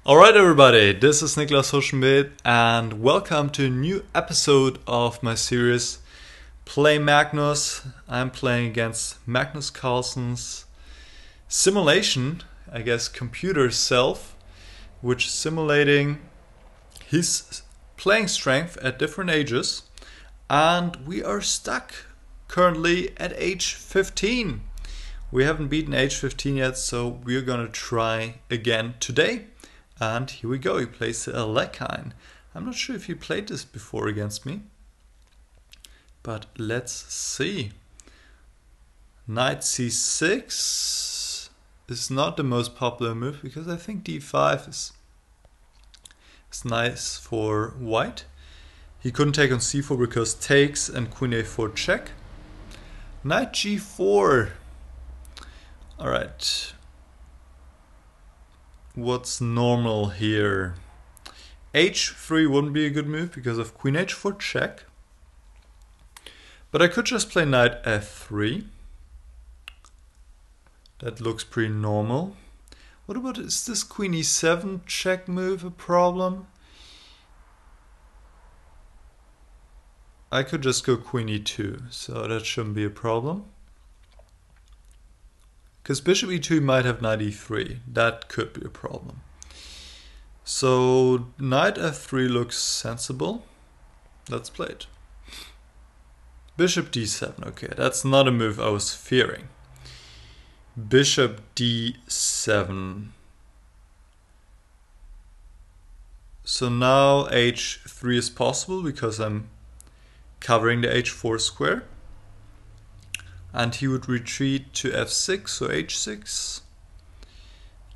Alright everybody, this is Niclas Huschenbeth and welcome to a new episode of my series Play Magnus. I'm playing against Magnus Carlsen's simulation, I guess computer self, which is simulating his playing strength at different ages, and we are stuck currently at age 15. We haven't beaten age 15 yet, so we're gonna try again today. And here we go, he plays Lecorre. I'm not sure if he played this before against me, but let's see. Knight c6 is not the most popular move because I think d5 is nice for white. He couldn't take on c4 because takes and queen a4 check. Knight g4. Alright. What's normal here? h3 wouldn't be a good move because of queen h4 check. But I could just play knight f3. That looks pretty normal. What about, is this queen e7 check move a problem? I could just go queen e2, so that shouldn't be a problem. Because bishop e2 might have knight e3, that could be a problem. So knight f3 looks sensible. Let's play it. Bishop d7, okay, that's not a move I was fearing. Bishop d7. So now h3 is possible because I'm covering the h4 square. And he would retreat to f6, so h6.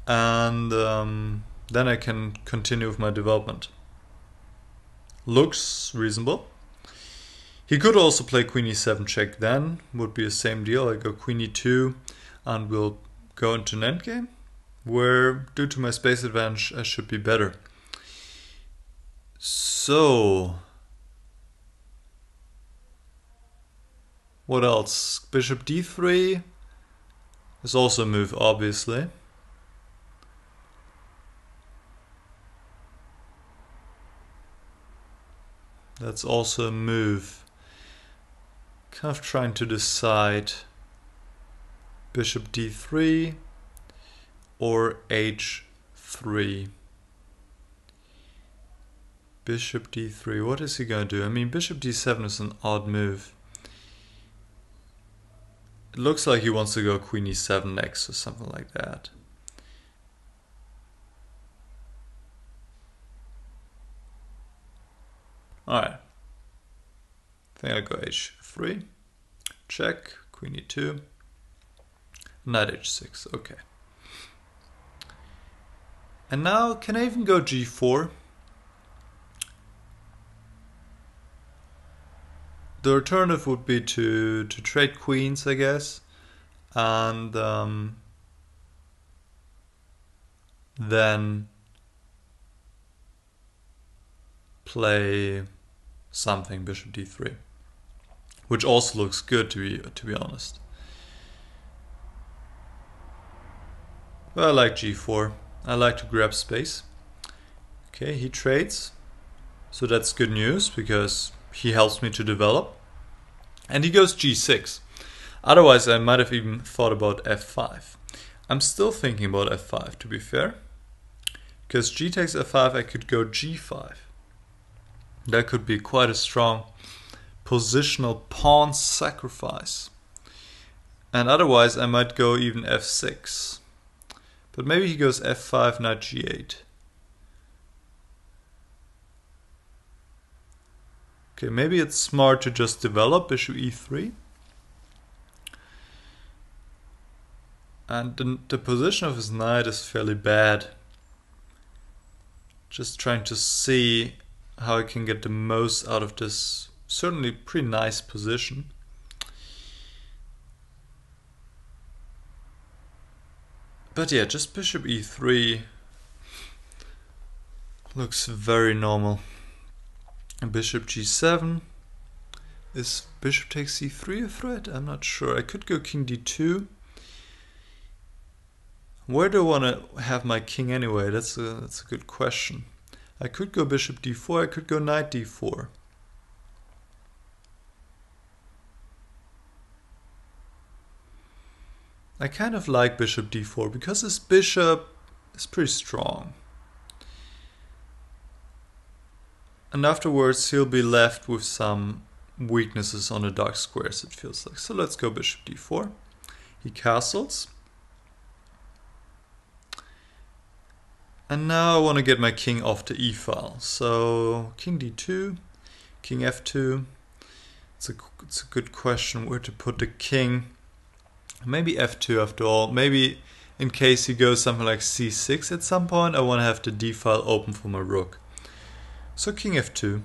And then I can continue with my development. Looks reasonable. He could also play queen e7 check then, would be the same deal. I go queen e2 and we'll go into an endgame, where due to my space advantage I should be better. So what else? Bishop d3 is also a move, obviously. That's also a move. Kind of trying to decide bishop d3 or h3. Bishop d3, what is he going to do? I mean, bishop d7 is an odd move. It looks like he wants to go queen e7 next or something like that. Alright. I think I'll go h3. Check. Queen e2. Knight h6. Okay. And now, can I even go g4? The alternative would be to trade queens, I guess, and then play something, bishop d3, which also looks good to be honest. But I like g4. I like to grab space. Okay, he trades, so that's good news because he helps me to develop. And he goes g6. Otherwise I might have even thought about f5. I'm still thinking about f5 to be fair. Because g takes f5, I could go g5. That could be quite a strong positional pawn sacrifice. And otherwise I might go even f6. But maybe he goes f5, knight g8. Okay, maybe it's smart to just develop bishop e3. And the position of his knight is fairly bad. Just trying to see how I can get the most out of this certainly pretty nice position. But yeah, just bishop e3 looks very normal. And bishop g7. Is bishop takes c3 a threat? I'm not sure. I could go king d2. Where do I want to have my king anyway? That's a good question. I could go bishop d4, I could go knight d4. I kind of like bishop d4 because his bishop is pretty strong. And afterwards he'll be left with some weaknesses on the dark squares, it feels like. So let's go bishop d4. He castles. And now I want to get my king off the e-file. So king d2, king f2. It's a good question where to put the king. Maybe f2 after all. Maybe in case he goes something like c6 at some point, I want to have the d-file open for my rook. So king f2.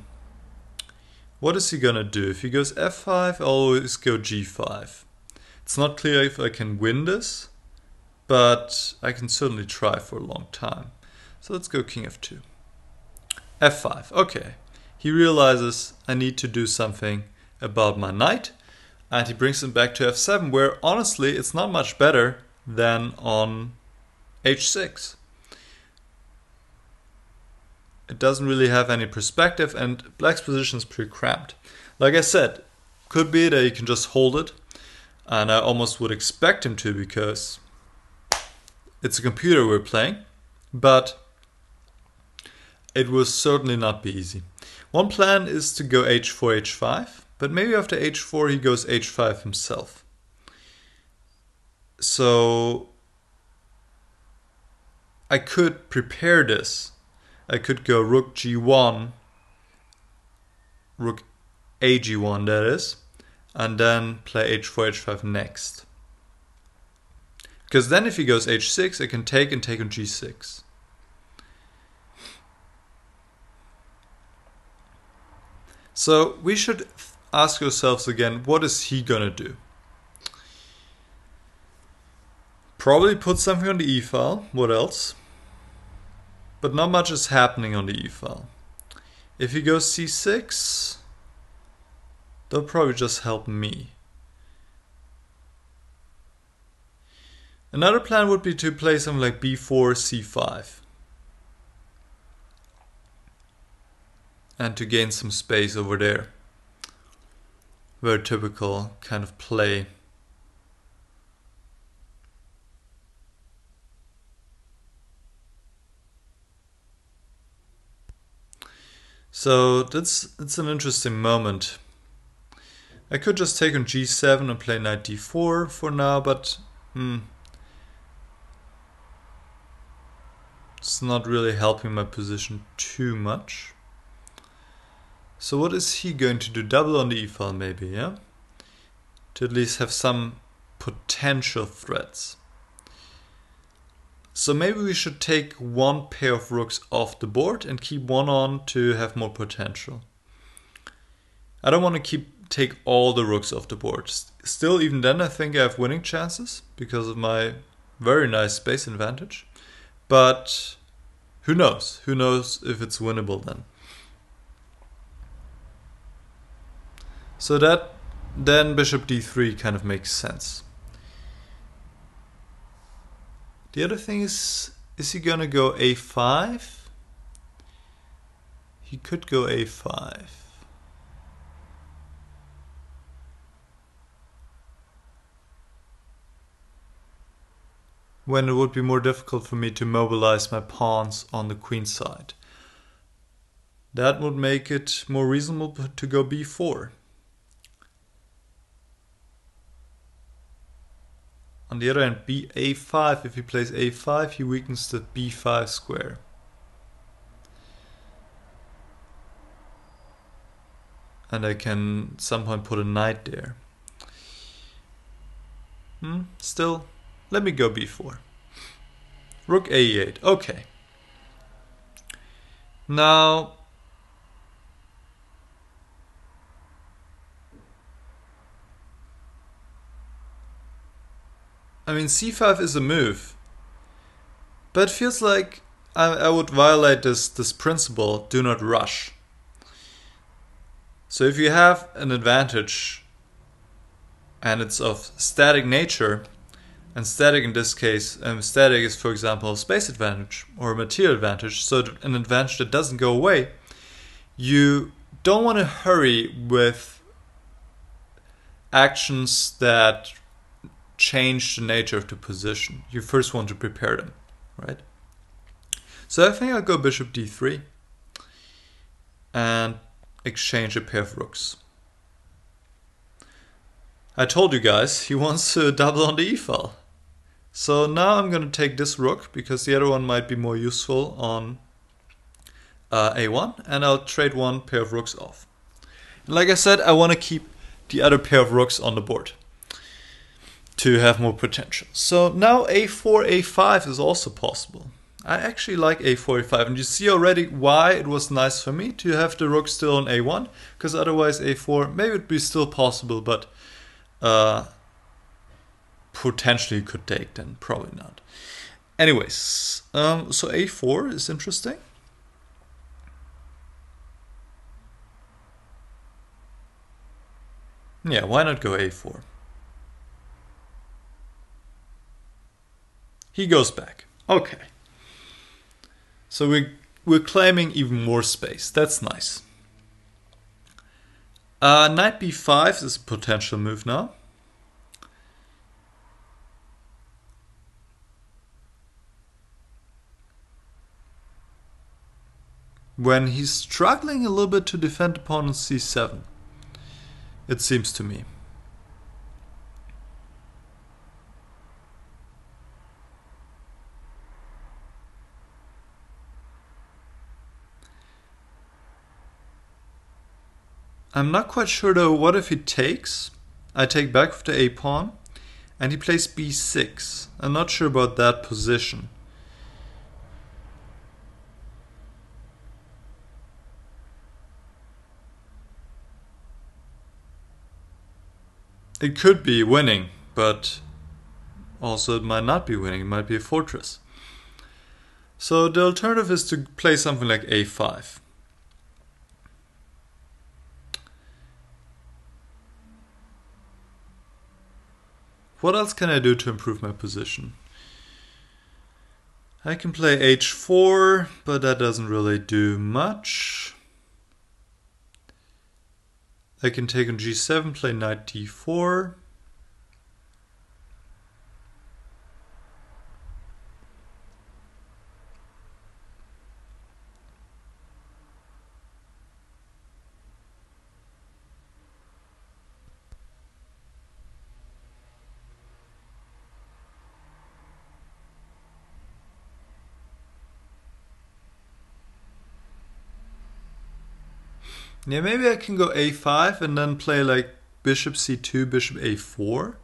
What is he gonna do? If he goes f5, I'll always go g5. It's not clear if I can win this, but I can certainly try for a long time. So let's go king f2. f5, okay. He realizes I need to do something about my knight, and he brings him back to f7, where honestly it's not much better than on h6. It doesn't really have any perspective, and black's position is pretty cramped. Like I said, could be that he can just hold it, and I almost would expect him to because it's a computer we're playing, but it will certainly not be easy. One plan is to go h4, h5, but maybe after h4 he goes h5 himself. So I could prepare this. I could go rook g1, rook ag1 that is, and then play h4, h5 next. Because then if he goes h6, I can take and take on g6. So we should ask ourselves again, what is he gonna do? Probably put something on the e-file. What else? But not much is happening on the e-file. If he goes c6, they'll probably just help me. Another plan would be to play something like b4, c5. And to gain some space over there. Very typical kind of play. So that's an interesting moment. I could just take on g7 and play knight d4 for now, but it's not really helping my position too much. So what is he going to do? Double on the e-file maybe, yeah? To at least have some potential threats. So maybe we should take one pair of rooks off the board and keep one on to have more potential. I don't want to take all the rooks off the board. Still, even then I think I have winning chances because of my very nice space advantage. But who knows? Who knows if it's winnable then? So that then bishop d3 kind of makes sense. The other thing is he gonna go a5? He could go a5. When it would be more difficult for me to mobilize my pawns on the queen side. That would make it more reasonable to go b4. On the other hand, a5, if he plays a5, he weakens the b5 square. And I can at some point put a knight there. Still, let me go b4. Rook a8, okay. Now, I mean, c5 is a move, but it feels like I would violate this principle, do not rush. So if you have an advantage and it's of static nature, And static in this case, static is, for example, a space advantage or a material advantage, so an advantage that doesn't go away. You don't want to hurry with actions that change the nature of the position. You first want to prepare them, right? So I think I'll go bishop d3 and exchange a pair of rooks. I told you guys, he wants to double on the e-file. So now I'm going to take this rook, because the other one might be more useful on a1, and I'll trade one pair of rooks off. And like I said, I want to keep the other pair of rooks on the board to have more potential. So now a4, a5 is also possible. I actually like a4, a5, and you see already why it was nice for me to have the rook still on a1, because otherwise a4 maybe it'd be still possible, but potentially could take, then probably not. Anyways, so a4 is interesting. Yeah, why not go a4? He goes back. Okay. So we're claiming even more space. That's nice. Knight b5 is a potential move now. When he's struggling a little bit to defend opponent c7, it seems to me. I'm not quite sure though, what if he takes? I take back with the a pawn, and he plays b6. I'm not sure about that position. It could be winning, but also it might not be winning, it might be a fortress. So the alternative is to play something like a5. What else can I do to improve my position? I can play h4, but that doesn't really do much. I can take on g7, play knight d4. Yeah, maybe I can go a5 and then play like bishop c2, bishop a4,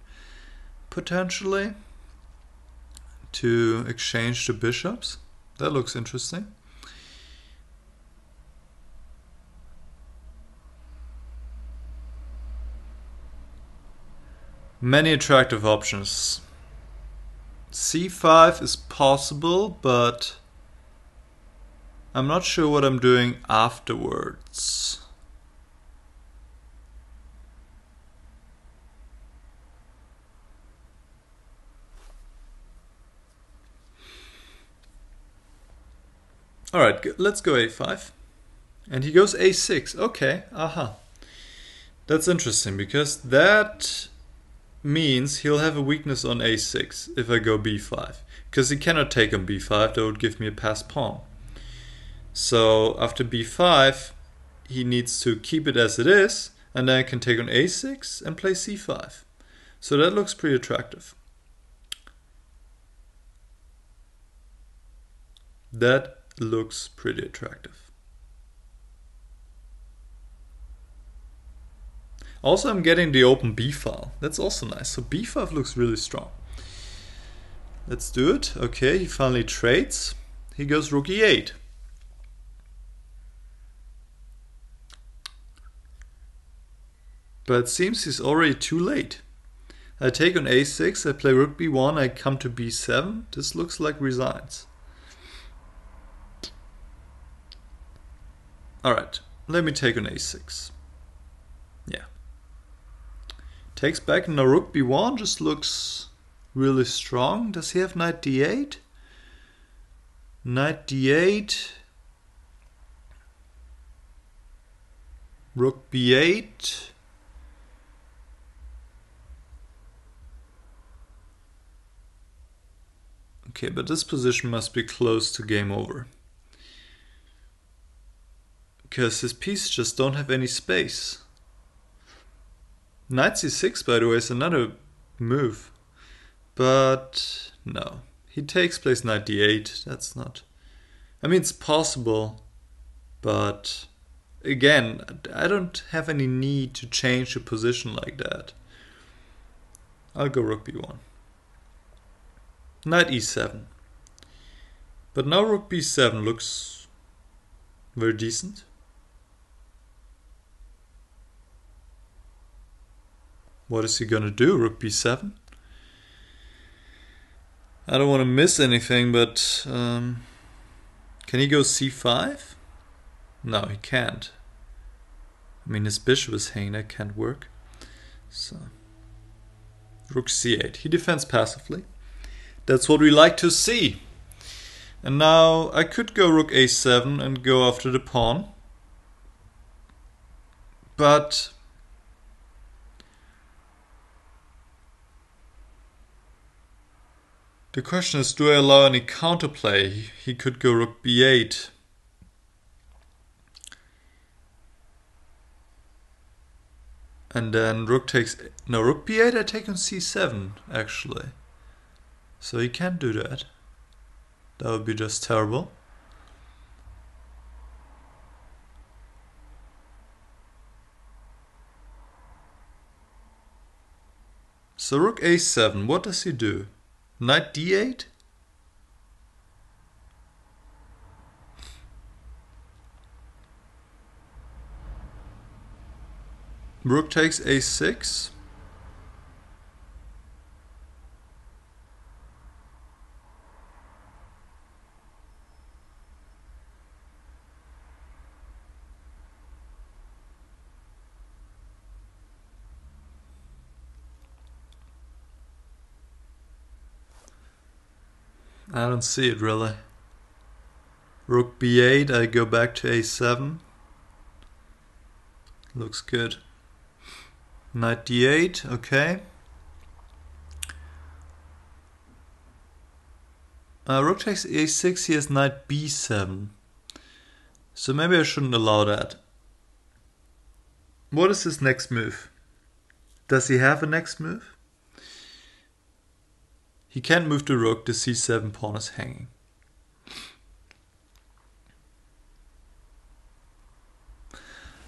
potentially, to exchange the bishops. That looks interesting. Many attractive options. c5 is possible, but I'm not sure what I'm doing afterwards. Alright, let's go a5. And he goes a6. Okay, aha. That's interesting, because that means he'll have a weakness on a6 if I go b5. Because he cannot take on b5, that would give me a passed pawn. So after b5, he needs to keep it as it is, and then I can take on a6 and play c5. So that looks pretty attractive. That looks pretty attractive. Also, I'm getting the open b-file. That's also nice. So b5 looks really strong. Let's do it. Okay, he finally trades. He goes rook e8. But it seems he's already too late. I take on a6, I play rook b1, I come to b7. This looks like resigns. Alright, let me take on a6. Yeah. Takes back, now rook b1 just looks really strong. Does he have knight d8? Knight d8. Rook b8. Okay, but this position must be close to game over. Because his pieces just don't have any space. Knight c6, by the way, is another move. But no. He takes place knight d8. That's not... I mean, it's possible. But again, I don't have any need to change the position like that. I'll go rook b1. Knight e7. But now rook b7 looks very decent. What is he gonna do? Rook b7? I don't want to miss anything, but can he go c5? No, he can't. I mean, his bishop is hanging, that can't work. So, rook c8. He defends passively. That's what we like to see. And now I could go rook a7 and go after the pawn. But the question is, do I allow any counterplay? He could go rook b8. And then rook takes... No, rook b8 I take on c7, actually. So he can't do that. That would be just terrible. So rook a7, what does he do? Knight d8? Rook takes a6. I don't see it really. Rook b8, I go back to a7. Looks good. Knight d8, okay. Rook takes a6, he has knight b7. So maybe I shouldn't allow that. What is his next move? Does he have a next move? He can't move the rook, the c7 pawn is hanging.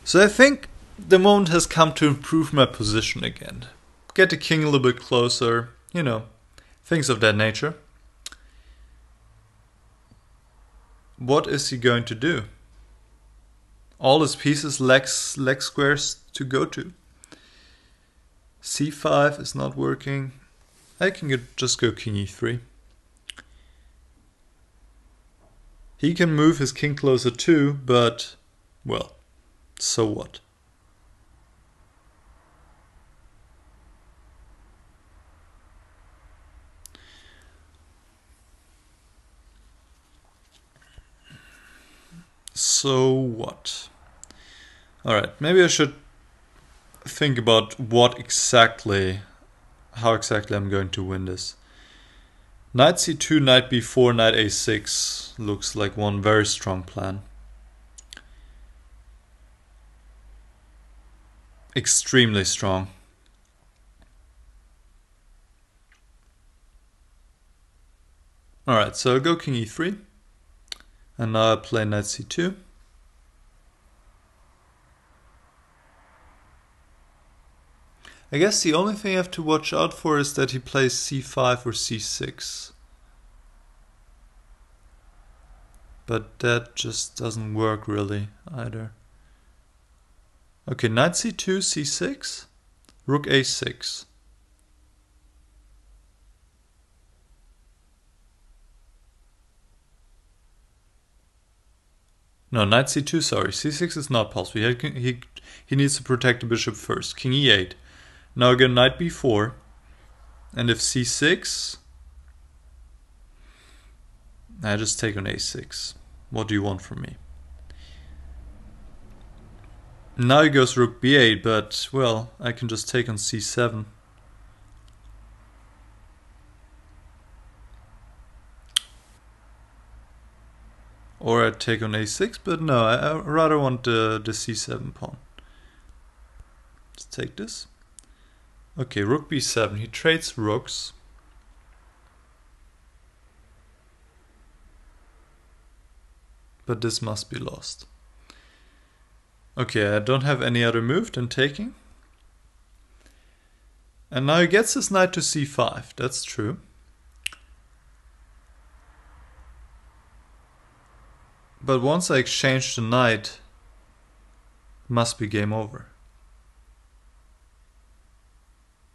So I think the moment has come to improve my position again. Get the king a little bit closer, you know, things of that nature. What is he going to do? All his pieces leg squares to go to. c5 is not working. I can just go king e3. He can move his king closer too, but, well, so what? So what? Alright, maybe I should think about how exactly I'm going to win this. Knight c2, knight b4, knight a6 looks like one very strong plan. Extremely strong. Alright, so I'll go king e3. And now I play knight c2. I guess the only thing I have to watch out for is that he plays c5 or c6. But that just doesn't work really either. Okay, knight c2, c6, rook a6. No, knight c2, sorry, c6 is not possible. He needs to protect the bishop first. King e8. Now again, knight b4. And if c6, I just take on a6. What do you want from me? Now he goes rook b8, but, well, I can just take on c7. Or I take on a6, but no, I rather want the c7 pawn. Let's take this. Okay, rook b7. He trades rooks. But this must be lost. Okay, I don't have any other move than taking. And now he gets his knight to c5. That's true. But once I exchange the knight, it must be game over.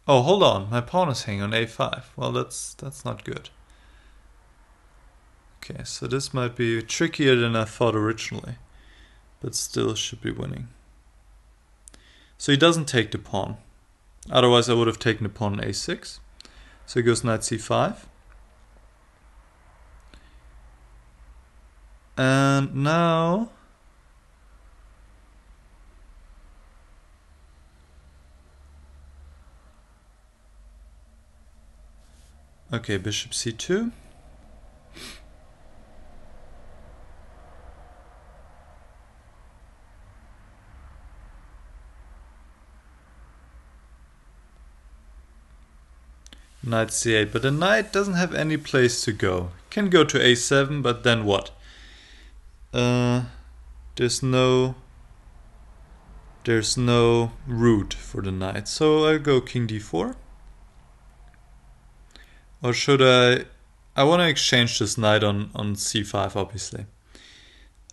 Oh, hold on. My pawn is hanging on a5. Well, that's not good. Okay, so this might be trickier than I thought originally. But still should be winning. So he doesn't take the pawn. Otherwise I would have taken the pawn on a6. So he goes knight c5. And now okay, bishop c2. Knight c8, but the knight doesn't have any place to go. Can go to a7, but then what? There's no route for the knight, so I'll go king d4. Or should I want to exchange this knight on c5, obviously.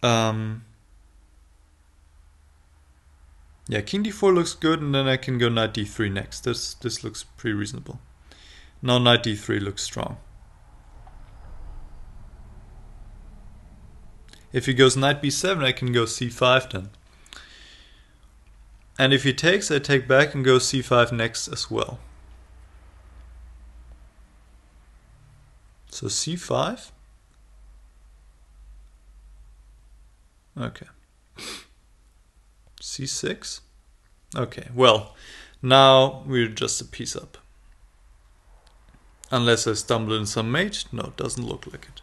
Yeah, king d4 looks good, and then I can go knight d3 next. This looks pretty reasonable. Now knight d3 looks strong. If he goes knight b7, I can go c5 then. And if he takes, I take back and go c5 next as well. So c5. Okay. c6. Okay, well, now we're just a piece up. Unless I stumble in some mate. No, it doesn't look like it.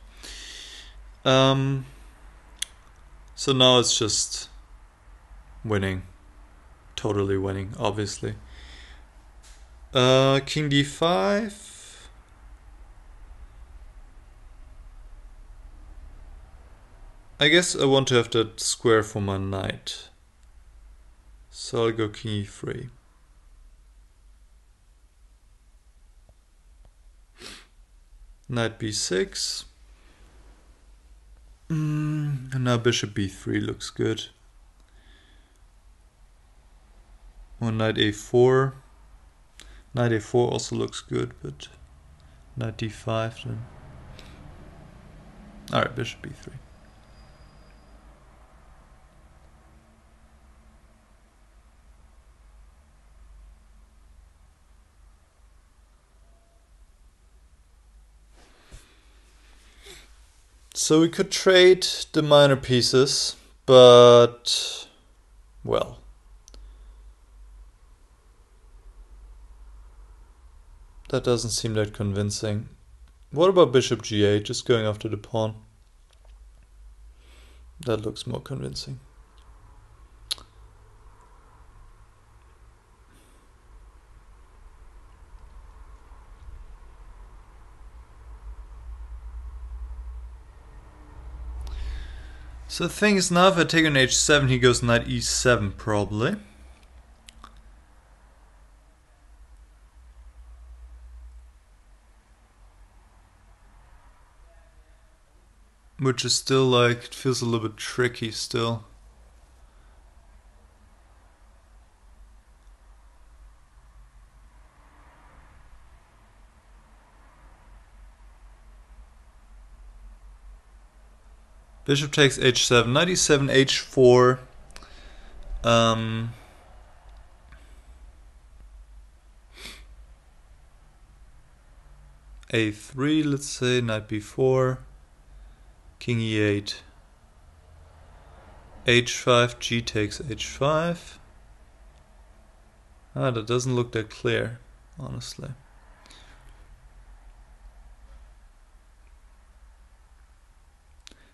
So now it's just winning. Totally winning, obviously. King d5. I guess I want to have that square for my knight. So I'll go king e3. Knight b6. And now bishop b3 looks good. Or knight a4. Knight a4 also looks good, but knight d5 then. Alright, bishop b3. So we could trade the minor pieces, but, well, that doesn't seem that convincing. What about bishop g8, just going after the pawn? That looks more convincing. So the thing is, now if I take on h7, he goes knight e7 probably. Which is still like, it feels a little bit tricky still. Bishop takes h7, knight e7, h4. a3, let's say, knight b4, king e8, h5, g takes h5. That doesn't look that clear, honestly.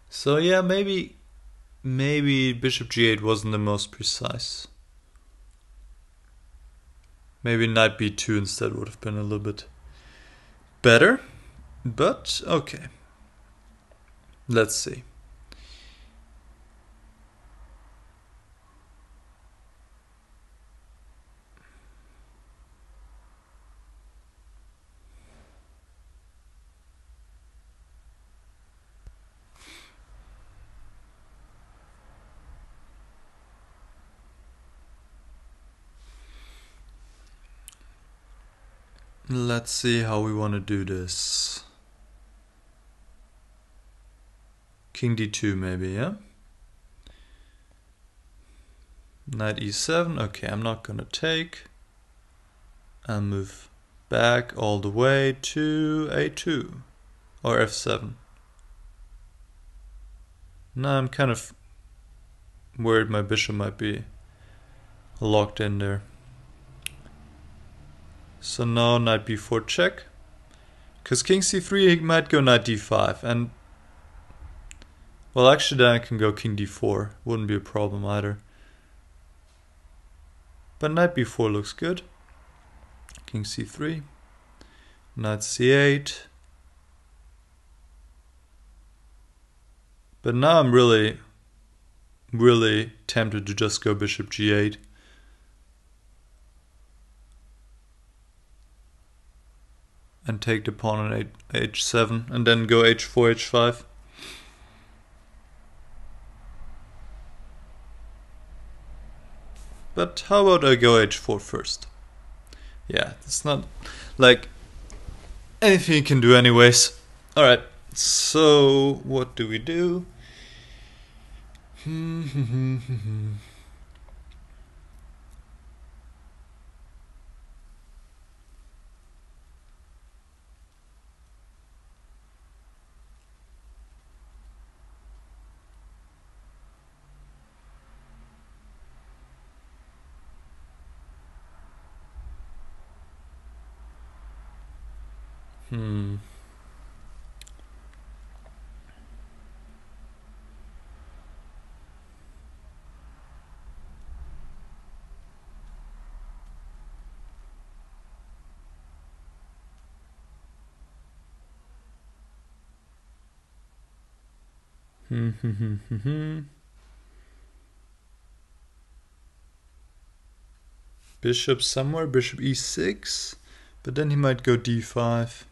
So yeah, maybe bishop g8 wasn't the most precise. Maybe knight b2 instead would have been a little bit better, but okay. Let's see. Let's see how we want to do this. King d2 maybe, yeah? Knight e7, okay, I'm not gonna take. I'll move back all the way to a2 or f7. Now I'm kind of worried my bishop might be locked in there. So now knight b4 check. Because king c3 he might go knight d5 and well actually then I can go king d4. Wouldn't be a problem either. But knight b4 looks good. King c3. Knight c8. But now I'm really tempted to just go bishop g8. And take the pawn on h7 and then go h4, h5. But how about I go h4 first? Yeah, it's not like anything you can do anyways. Alright, so what do we do? Bishop somewhere, bishop e6, but then he might go d5.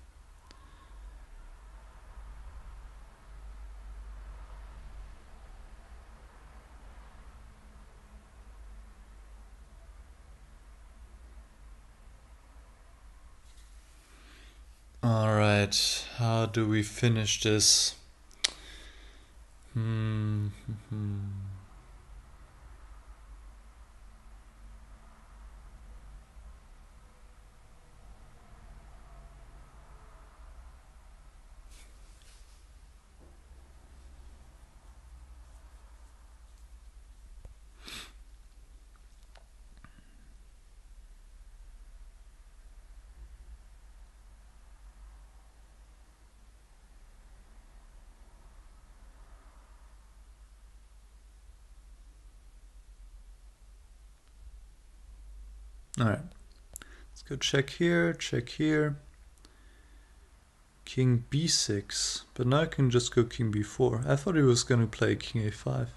Alright, how do we finish this? Alright, let's go check here, king b6, but now I can just go king b4. I thought he was going to play king a5.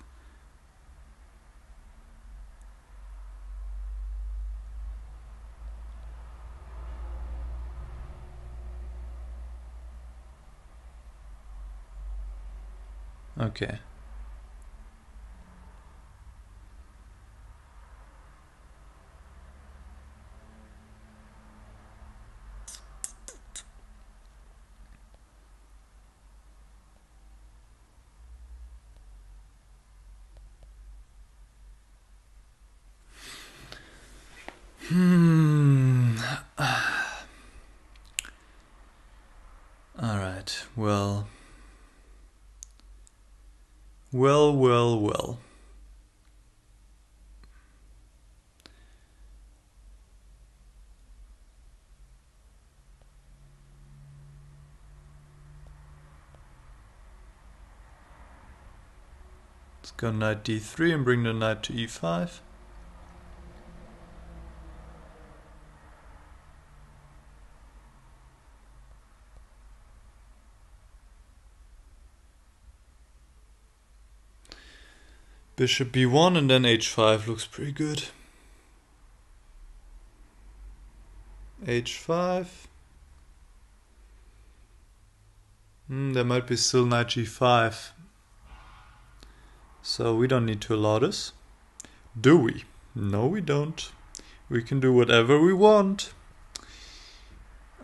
Okay. well. Let's go knight d3 and bring the knight to e5. Bishop b1 and then h5 looks pretty good. h5. There might be still knight g5. So we don't need to allow this. Do we? No, we don't. We can do whatever we want.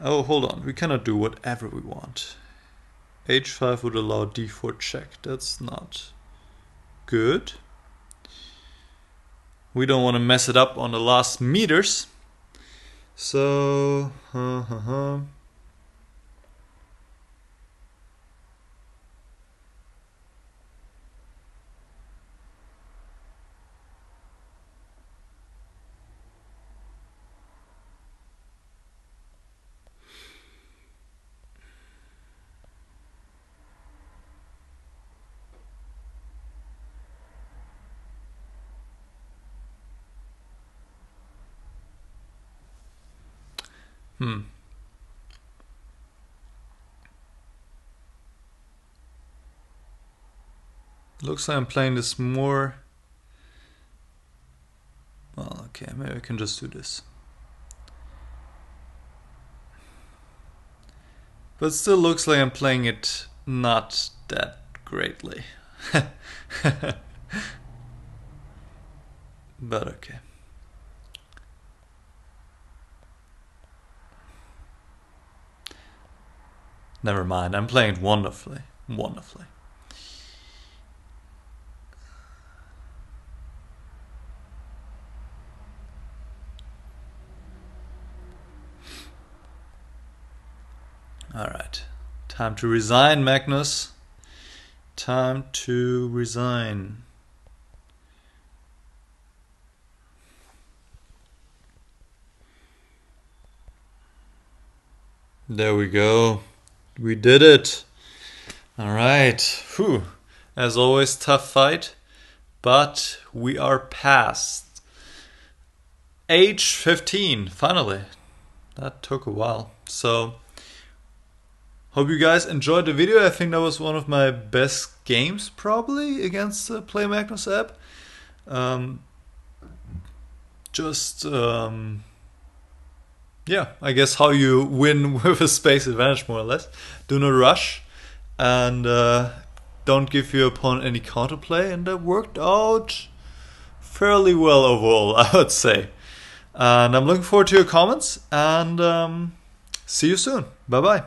Oh, hold on. We cannot do whatever we want. h5 would allow d4 check. That's not good. We don't want to mess it up on the last meters. So, Looks like I'm playing this more. Well, okay, maybe I can just do this. But still looks like I'm playing it not that greatly. But okay. Never mind, I'm playing it wonderfully. Wonderfully. Alright. Time to resign, Magnus. Time to resign. There we go. We did it. Alright. Whew. As always, tough fight. But we are past age 15. Finally. That took a while. So, hope you guys enjoyed the video. I think that was one of my best games probably against the Play Magnus app. Yeah, I guess how you win with a space advantage, more or less. Do not rush, and don't give your opponent any counterplay, and that worked out fairly well overall, I would say. And I'm looking forward to your comments, and see you soon. Bye bye.